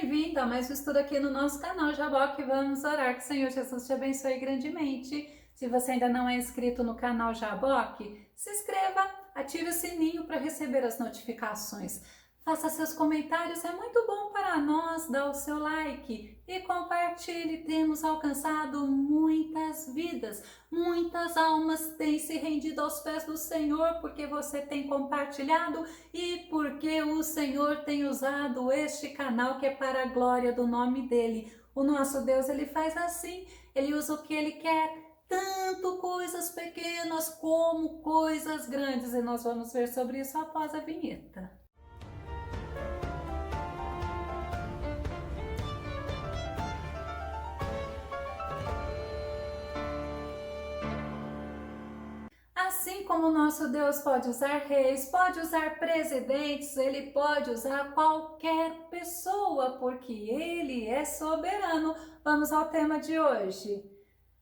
bem-vindo a mais um estudo aqui no nosso canal Jaboque. Vamos orar que o Senhor Jesus te abençoe grandemente. Se você ainda não é inscrito no canal Jaboque, se inscreva, ative o sininho para receber as notificações. Faça seus comentários, é muito bom para nós, dá o seu like e compartilhe. Temos alcançado muitas vidas, muitas almas têm se rendido aos pés do Senhor porque você tem compartilhado e porque o Senhor tem usado este canal que é para a glória do nome dele. O nosso Deus, ele faz assim, ele usa o que ele quer, tanto coisas pequenas como coisas grandes, e nós vamos ver sobre isso após a vinheta. Assim como o nosso Deus pode usar reis, pode usar presidentes, ele pode usar qualquer pessoa, porque ele é soberano. Vamos ao tema de hoje.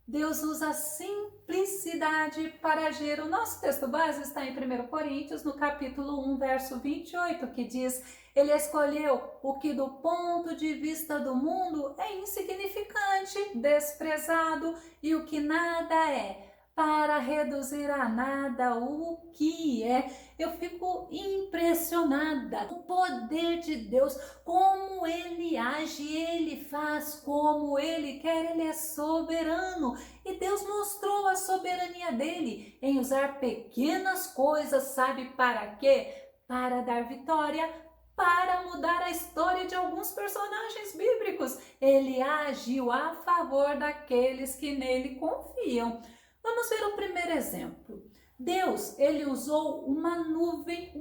Deus usa a simplicidade para agir. O nosso texto base está em 1 Coríntios, no capítulo 1, verso 28, que diz: ele escolheu o que do ponto de vista do mundo é insignificante, desprezado, e o que nada é, para reduzir a nada o que é. Eu fico impressionada com o poder de Deus, como ele age, ele faz como ele quer, ele é soberano. E Deus mostrou a soberania dele em usar pequenas coisas, sabe para quê? Para dar vitória, para mudar a história de alguns personagens bíblicos. Ele agiu a favor daqueles que nele confiam. Vamos ver o primeiro exemplo. Deus, ele usou uma nuvem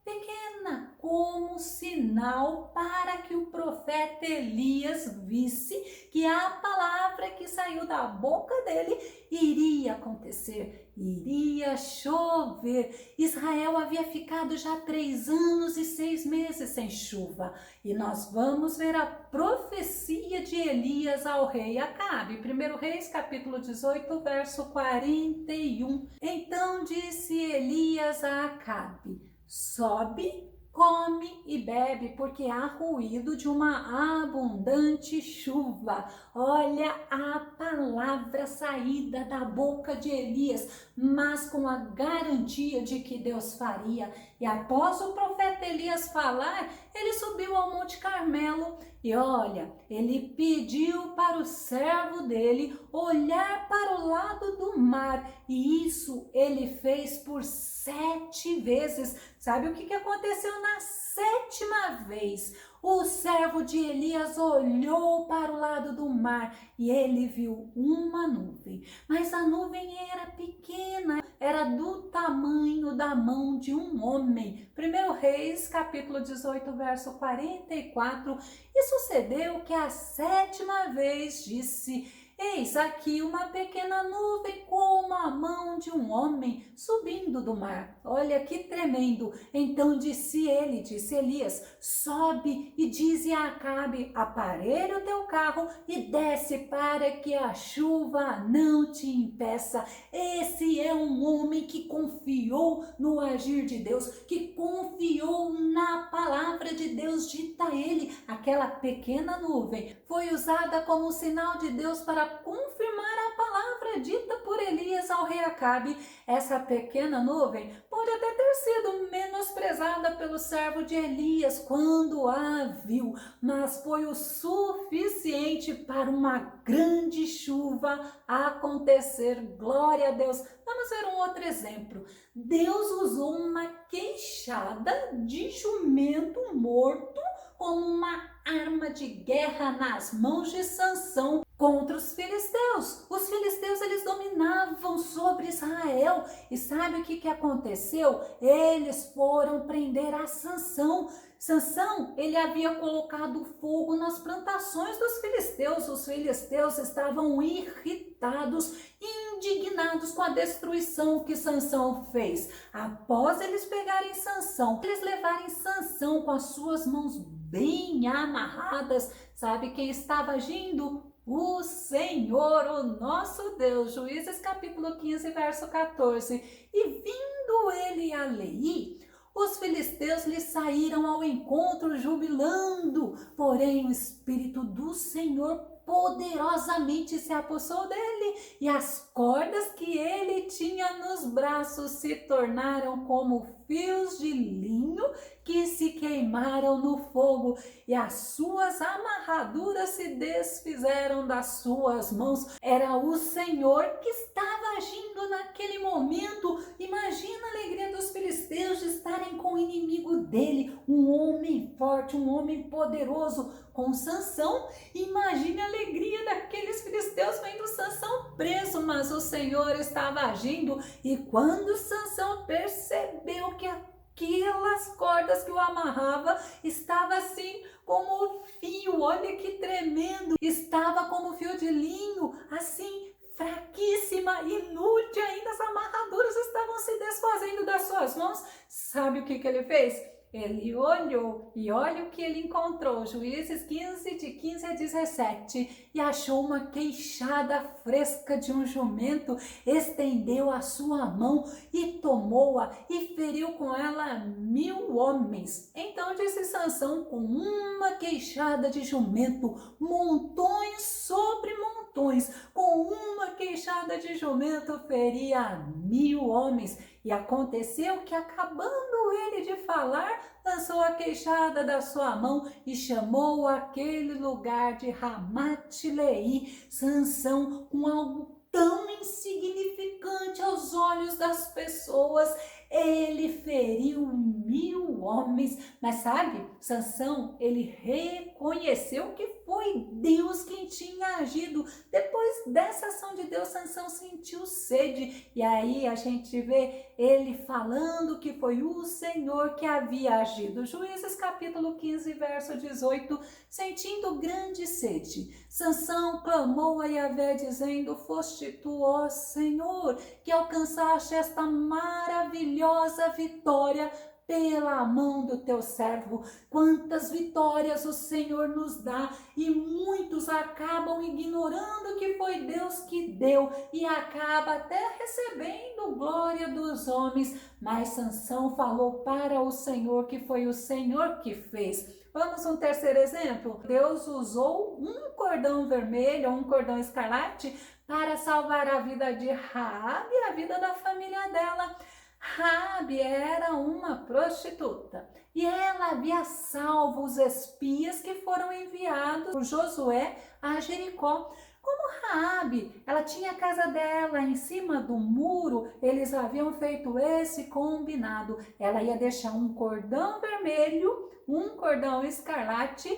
pequena, como sinal para que o profeta Elias visse que a palavra que saiu da boca dele iria acontecer, iria chover. Israel havia ficado já 3 anos e 6 meses sem chuva, e nós vamos ver a profecia de Elias ao rei Acabe. 1 Reis, capítulo 18, verso 41. Então disse Elias a Acabe: sobe, come e bebe, porque há ruído de uma abundante chuva. Olha a palavra saída da boca de Elias, mas com a garantia de que Deus faria. E após o profeta Elias falar, ele subiu ao Monte Carmelo e olha, ele pediu para o servo dele olhar para o lado do mar, e isso ele fez por 7 vezes. Sabe o que aconteceu na 7ª vez? O servo de Elias olhou para o lado do mar e ele viu uma nuvem, mas a nuvem era pequena, era do tamanho da mão de um homem. 1 Reis, capítulo 18, verso 44. E sucedeu que a 7ª vez disse: eis aqui uma pequena nuvem como a mão de um homem subindo do mar. Olha que tremendo. Então disse Elias: sobe e dize a Acabe: aparelha o teu carro e desce para que a chuva não te impeça. Esse é um homem que confiou no agir de Deus, que confiou na palavra de Deus dita a ele. Aquela pequena nuvem foi usada como sinal de Deus para confirmar a palavra dita por Elias ao rei Acabe. Essa pequena nuvem pode até ter sido menosprezada pelo servo de Elias quando a viu, mas foi o suficiente para uma grande chuva acontecer. Glória a Deus. Vamos ver um outro exemplo. Deus usou uma queixada de jumento morto como uma arma de guerra nas mãos de Sansão contra os filisteus. Os filisteus, eles dominavam sobre Israel. E sabe o que aconteceu? Eles foram prender a Sansão. Sansão, ele havia colocado fogo nas plantações dos filisteus. Os filisteus estavam irritados, indignados com a destruição que Sansão fez. Após eles pegarem Sansão, eles levarem Sansão com as suas mãos bem amarradas, sabe quem estava agindo? O Senhor, o nosso Deus. Juízes capítulo 15, verso 14. E vindo ele a Leí, Os filisteus lhe saíram ao encontro jubilando, porém o Espírito do Senhor poderosamente se apossou dele, e as cordas que ele tinha nos braços se tornaram como fios de linho que se queimaram no fogo, e as suas amarraduras se desfizeram das suas mãos. Era o Senhor que estava agindo naquele momento. Imagina a alegria dos filisteus de estarem com o inimigo dele, um homem forte, um homem poderoso, com Sansão. Imagine a alegria daqueles filisteus vendo Sansão preso, mas o Senhor estava agindo, e quando Sansão percebeu que aquelas cordas que o amarrava estava assim como fio, olha que tremendo, estava como fio de linho, assim fraquíssima, inútil, ainda as amarraduras estavam se desfazendo das suas mãos. Sabe o que ele fez? Ele olhou e olha o que ele encontrou, Juízes 15, de 15 a 17, e achou uma queixada fresca de um jumento, estendeu a sua mão e tomou-a e feriu com ela 1000 homens. Então disse Sansão, com uma queixada de jumento, montões sobre montões, com uma queixada de jumento feria 1000 homens. E aconteceu que, acabando ele de falar, lançou a queixada da sua mão e chamou aquele lugar de Ramate-Leí. Sansão, com algo tão insignificante aos olhos das pessoas, ele feriu 1000 homens. Mas sabe, Sansão, ele reconheceu que foi Deus quem tinha agido. Depois dessa ação de Deus, Sansão sentiu sede, e aí a gente vê ele falando que foi o Senhor que havia agido. Juízes capítulo 15, verso 18, sentindo grande sede, Sansão clamou a Yahvé dizendo, foste tu, ó Senhor, que alcançaste esta maravilhosa vitória pela mão do teu servo. Quantas vitórias o Senhor nos dá, e muitos acabam ignorando que foi Deus que deu, e acaba até recebendo glória dos homens. Mas Sansão falou para o Senhor que foi o Senhor que fez. Vamos um terceiro exemplo. Deus usou um cordão vermelho, um cordão escarlate, para salvar a vida de Raabe e a vida da família dela. Raabe era uma prostituta e ela havia salvo os espias que foram enviados por Josué a Jericó. Como Raabe, ela tinha a casa dela em cima do muro, eles haviam feito esse combinado. Ela ia deixar um cordão vermelho, um cordão escarlate,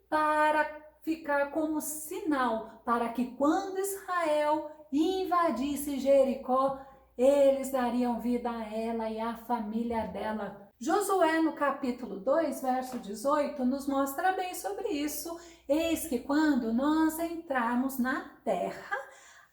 para ficar como sinal, para que quando Israel invadisse Jericó, eles dariam vida a ela e à família dela. Josué, no capítulo 2, verso 18, nos mostra bem sobre isso. Eis que quando nós entrarmos na terra,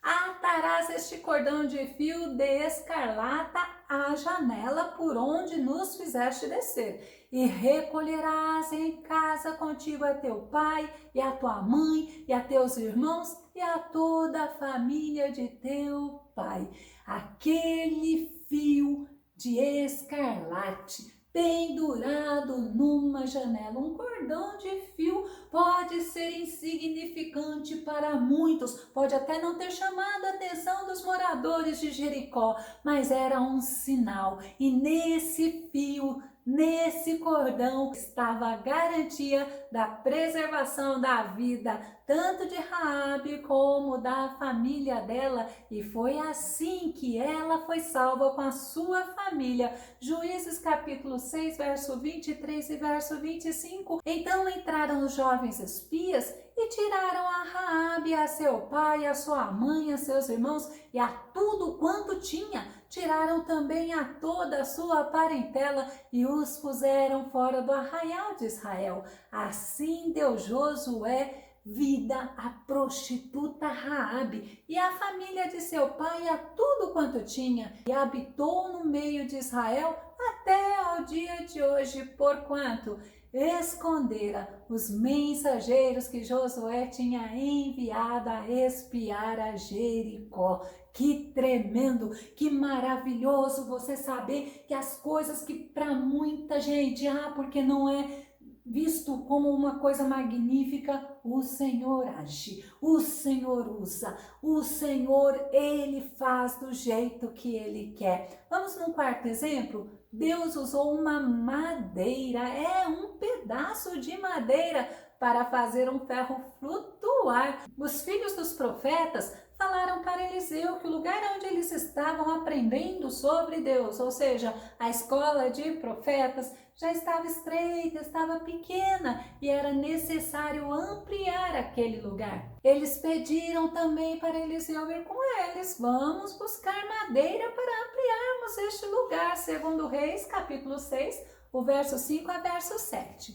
atarás este cordão de fio de escarlata à janela por onde nos fizeste descer, e recolherás em casa contigo a teu pai, e a tua mãe, e a teus irmãos, e a toda a família de teu pai. Aquele fio de escarlate pendurado numa janela. Um cordão de fio pode ser insignificante para muitos, pode até não ter chamado a atenção dos moradores de Jericó, mas era um sinal. E nesse fio, nesse cordão, estava a garantia da preservação da vida, tanto de Raabe como da família dela, e foi assim que ela foi salva com a sua família. Juízes capítulo 6, verso 23 e verso 25. Então entraram os jovens espias e tiraram a Raabe, a seu pai, a sua mãe, a seus irmãos e a tudo quanto tinha. Tiraram também a toda a sua parentela e os puseram fora do arraial de Israel. Assim deu Josué vida à prostituta Raabe e à família de seu pai, a tudo quanto tinha, e habitou no meio de Israel até ao dia de hoje, porquanto escondera os mensageiros que Josué tinha enviado a espiar a Jericó. Que tremendo, que maravilhoso você saber que as coisas que para muita gente, porque não é visto como uma coisa magnífica, o Senhor age, o Senhor usa, o Senhor, Ele faz do jeito que Ele quer. Vamos num quarto exemplo? Deus usou uma madeira, um pedaço de madeira para fazer um ferro flutuar. Os filhos dos profetas falaram para Eliseu que o lugar onde eles estavam aprendendo sobre Deus, ou seja, a escola de profetas, já estava estreita, estava pequena e era necessário ampliar aquele lugar. Eles pediram também para Eliseu ir com eles. Vamos buscar madeira para ampliarmos este lugar, segundo Reis, capítulo 6, o verso 5 a verso 7.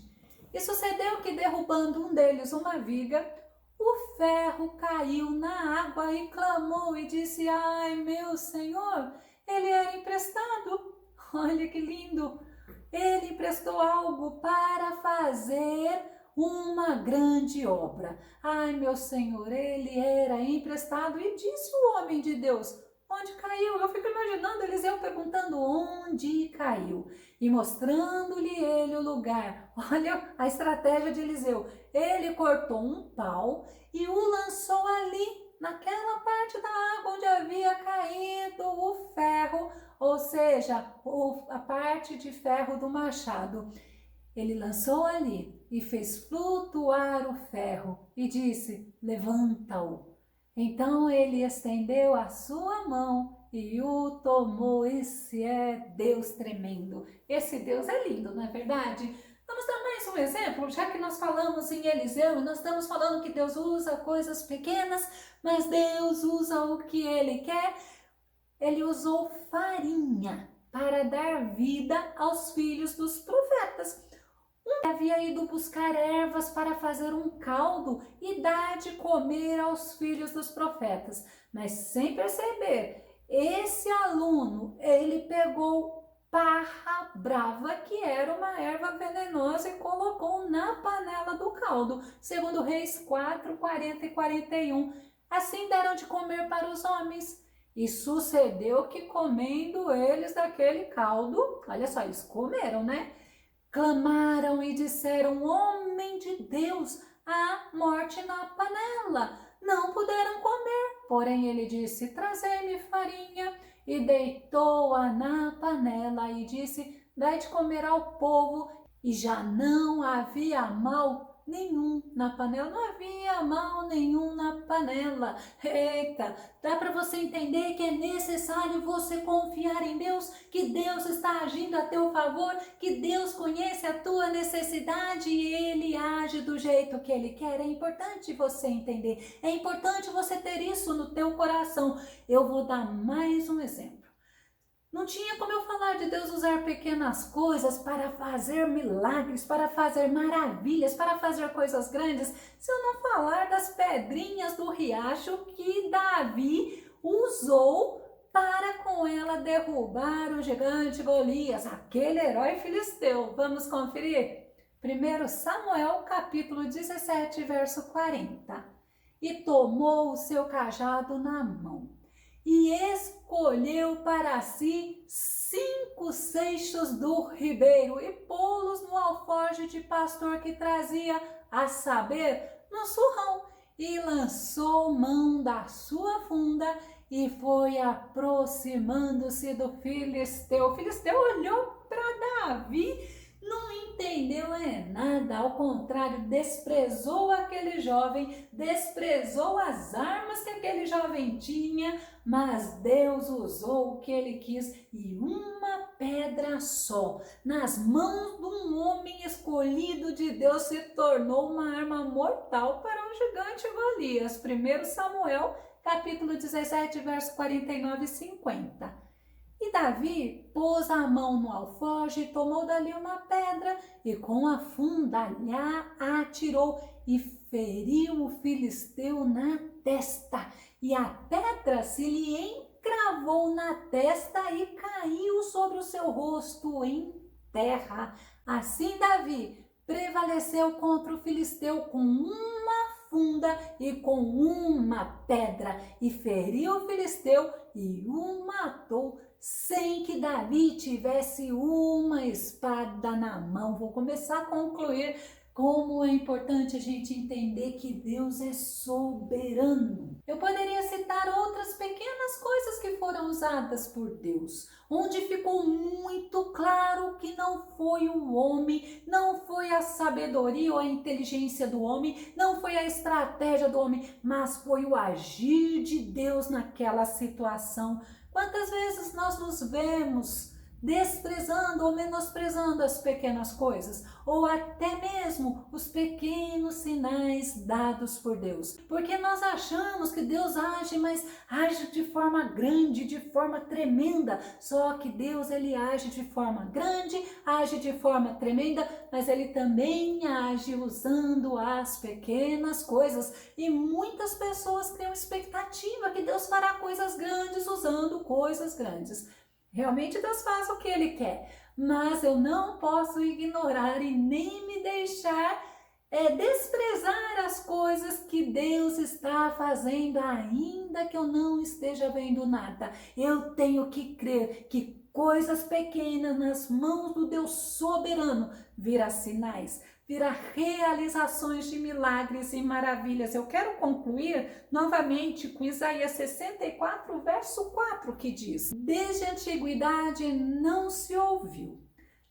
E sucedeu que, derrubando um deles uma viga, o ferro caiu na água e clamou e disse: ai, meu Senhor, ele era emprestado. Olha que lindo! Ele emprestou algo para fazer uma grande obra. Ai, meu Senhor, ele era emprestado. E disse o homem de Deus: onde caiu? Eu fico imaginando Eliseu perguntando onde caiu e mostrando-lhe ele o lugar. Olha a estratégia de Eliseu. Ele cortou um pau e o lançou ali, naquela parte da água onde havia caído o ferro, ou seja, a parte de ferro do machado. Ele lançou ali e fez flutuar o ferro e disse: levanta-o. Então ele estendeu a sua mão e o tomou. Esse é Deus tremendo. Esse Deus é lindo, não é verdade? Vamos dar mais um exemplo, já que nós falamos em Eliseu, nós estamos falando que Deus usa coisas pequenas, mas Deus usa o que Ele quer. Ele usou farinha para dar vida aos filhos dos profetas. Havia ido buscar ervas para fazer um caldo e dar de comer aos filhos dos profetas. Mas sem perceber, esse aluno, ele pegou parra brava, que era uma erva venenosa, e colocou na panela do caldo. Segundo Reis 4, 40 e 41. Assim deram de comer para os homens. E sucedeu que, comendo eles daquele caldo, olha só, eles comeram, né? Clamaram e disseram: homem de Deus, há morte na panela. Não puderam comer. Porém ele disse: trazei-me farinha. E deitou-a na panela e disse: dai de comer ao povo. E já não havia mal nenhum na panela. Não havia mal nenhum na panela. Eita, dá para você entender que é necessário você confiar em Deus, que Deus está agindo a teu favor, que Deus conhece a tua necessidade e Ele age do jeito que Ele quer. É importante você entender, é importante você ter isso no teu coração. Eu vou dar mais um exemplo. Não tinha como eu falar de Deus usar pequenas coisas para fazer milagres, para fazer maravilhas, para fazer coisas grandes, se eu não falar das pedrinhas do riacho que Davi usou para com ela derrubar o gigante Golias, aquele herói filisteu. Vamos conferir? 1 Samuel, capítulo 17, verso 40. E tomou o seu cajado na mão e escolheu para si 5 seixos do ribeiro e pô-los no alforje de pastor que trazia, a saber, no surrão, e lançou mão da sua funda e foi aproximando-se do filisteu. O filisteu olhou para Davi, não entendeu nada, ao contrário, desprezou aquele jovem, desprezou as armas que aquele jovem tinha, mas Deus usou o que ele quis, e uma pedra só, nas mãos de um homem escolhido de Deus, se tornou uma arma mortal para o gigante Golias. 1 Samuel, capítulo 17, verso 49 e 50. E Davi pôs a mão no alforje, tomou dali uma pedra e com a funda lhe atirou e feriu o filisteu na testa. E a pedra se lhe encravou na testa e caiu sobre o seu rosto em terra. Assim Davi prevaleceu contra o filisteu com uma funda e com uma pedra, e feriu o filisteu e o matou, sem que Davi tivesse uma espada na mão. Vou começar a concluir como é importante a gente entender que Deus é soberano. Eu poderia citar outras pequenas coisas que foram usadas por Deus, onde ficou muito claro que não foi o homem, não foi a sabedoria ou a inteligência do homem, não foi a estratégia do homem, mas foi o agir de Deus naquela situação. Quantas vezes nós nos vemos desprezando ou menosprezando as pequenas coisas, ou até mesmo os pequenos sinais dados por Deus, porque nós achamos que Deus age, mas age de forma grande, de forma tremenda. Só que Deus, ele age de forma grande, age de forma tremenda, mas ele também age usando as pequenas coisas, e muitas pessoas têm expectativa que Deus fará coisas grandes usando coisas grandes. Realmente Deus faz o que Ele quer, mas eu não posso ignorar e nem me deixar desprezar as coisas que Deus está fazendo, ainda que eu não esteja vendo nada. Eu tenho que crer que coisas pequenas nas mãos do Deus soberano virá sinais, virá realizações de milagres e maravilhas. Eu quero concluir novamente com Isaías 64, verso 4, que diz: desde a antiguidade não se ouviu,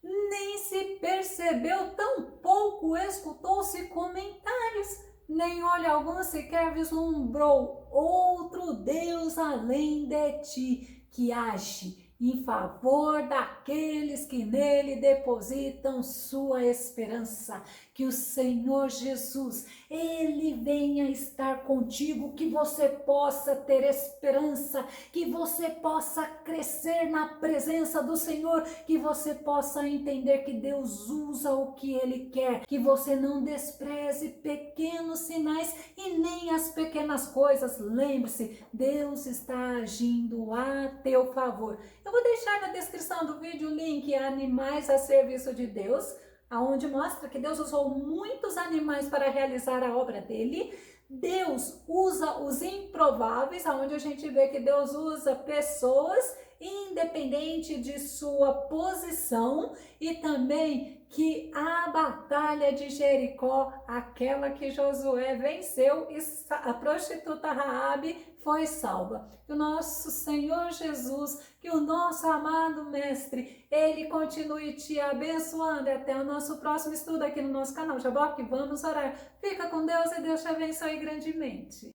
nem se percebeu, tampouco escutou-se comentários, nem olho algum sequer vislumbrou outro Deus além de ti, que age em favor daqueles que nele depositam sua esperança. Que o Senhor Jesus, ele venha estar contigo, que você possa ter esperança, que você possa crescer na presença do Senhor, que você possa entender que Deus usa o que ele quer, que você não despreze pequenos sinais e nem as pequenas coisas. Lembre-se, Deus está agindo a teu favor. Eu vou deixar na descrição do vídeo o link a Animais a Serviço de Deus, aonde mostra que Deus usou muitos animais para realizar a obra dele. Deus usa os improváveis, aonde a gente vê que Deus usa pessoas independente de sua posição, e também que a batalha de Jericó, aquela que Josué venceu, e a prostituta Raabe foi salva. Que o nosso Senhor Jesus, que o nosso amado Mestre, ele continue te abençoando. E até o nosso próximo estudo aqui no nosso canal. Jaboque, vamos orar. Fica com Deus e Deus te abençoe grandemente.